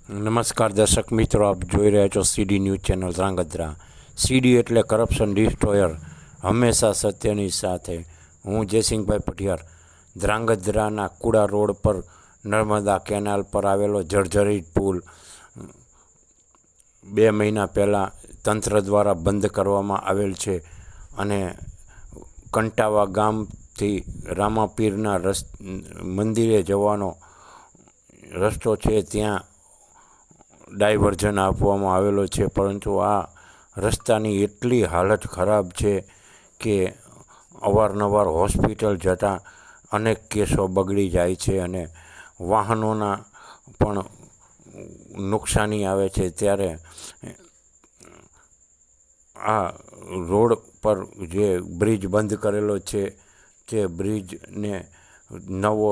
નમસ્કાર દર્શક મિત્રો, આપ જોઈ રહ્યા છો સીડી ન્યૂઝ ચેનલ ધ્રાંગધ્રા. સીડી એટલે કરપ્શન ડિસ્ટ્રોયર, હંમેશા સત્યની સાથે. હું જયસિંહભાઈ પઢિયાર. ધ્રાંગધ્રાના કુડા રોડ પર નર્મદા કેનાલ પર આવેલો જર્જરિત પુલ 2 મહિના પહેલાં તંત્ર દ્વારા બંધ કરવામાં આવેલ છે અને કંટાવા ગામથી રામાપીરના મંદિરે જવાનો રસ્તો છે, ત્યાં ડાયવર્ઝન આપવામાં આવેલો છે. પરંતુ આ રસ્તાની એટલી હાલત ખરાબ છે કે અવારનવાર હોસ્પિટલ જતાં અનેક કેસો બગડી જાય છે અને વાહનોના પણ નુકસાની આવે છે. ત્યારે આ રોડ પર જે બ્રિજ બંધ કરેલો છે તે બ્રિજને નવો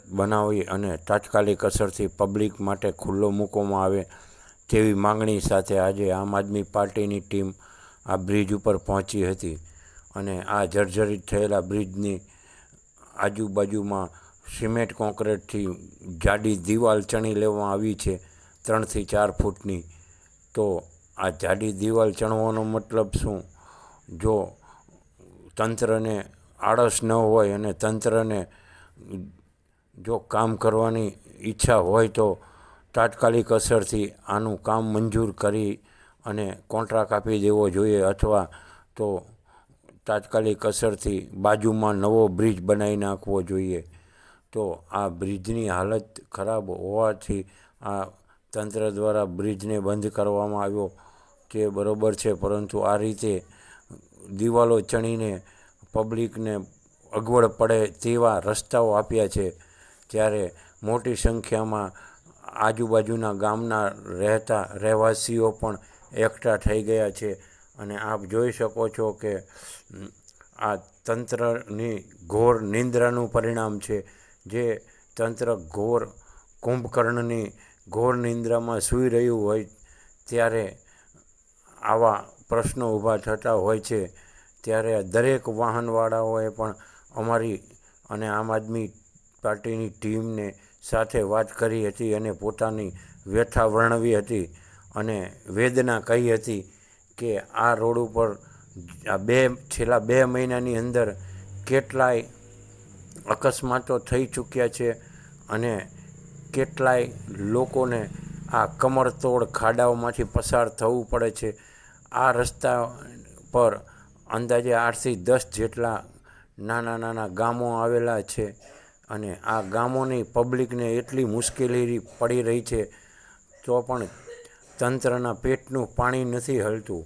બનાવી અને તાત્કાલિક અસરથી પબ્લિક માટે ખુલ્લો મૂકવામાં આવે તેવી માંગણી સાથે આજે આમ આદમી પાર્ટીની ટીમ આ બ્રિજ ઉપર પહોંચી હતી અને આ જર્જરિત થયેલા બ્રિજની આજુબાજુમાં સિમેન્ટ કોન્ક્રીટથી જાડી દિવાલ ચણી લેવામાં આવી છે, 3 થી 4 ફૂટની. તો આ જાડી દિવાલ ચણવાનો મતલબ શું? જો તંત્રને આળસ ન હોય અને તંત્રને જો કામ કરવાની ઈચ્છા હોય તો તાત્કાલિક અસરથી આનું કામ મંજૂર કરી અને કોન્ટ્રાક્ટ આપી દેવો જોઈએ, અથવા તો તાત્કાલિક અસરથી બાજુમાં નવો બ્રિજ બનાવી નાખવો જોઈએ. તો આ બ્રિજની હાલત ખરાબ હોવાથી આ તંત્ર દ્વારા બ્રિજને બંધ કરવામાં આવ્યો તે બરાબર છે, પરંતુ આ રીતે દિવાલો ચણીને પબ્લિકને અગવડ પડે તેવા રસ્તાઓ આપ્યા છે. ત્યારે મોટી સંખ્યામાં આજુબાજુના ગામના રહેવાસીઓ પણ એકઠા થઈ ગયા છે અને આપ જોઈ શકો છો કે આ તંત્રની ઘોર નિંદ્રાનું પરિણામ છે. જે તંત્ર ઘોર કુંભકર્ણની ઘોર નિંદ્રામાં સૂઈ રહ્યું હોય ત્યારે આવા પ્રશ્નો ઊભા થતા હોય છે. ત્યારે દરેક વાહનવાળાઓએ પણ અમારી અને આમ આદમી પાર્ટીની ટીમને સાથે વાત કરી હતી અને પોતાની વ્યથા વર્ણવી હતી અને વેદના કહી હતી કે આ રોડ ઉપર છેલ્લા 2 મહિનાની અંદર કેટલાય અકસ્માતો થઈ ચૂક્યા છે અને કેટલાય લોકોને આ કમરતોડ ખાડાઓમાંથી પસાર થવું પડે છે. આ રસ્તા પર અંદાજે 8 થી 10 જેટલા નાના ગામો આવેલા છે અને આ ગામોની પબ્લિકને એટલી મુશ્કેલી પડી રહી છે તો પણ તંત્રના પેટનું પાણી નથી હલતું.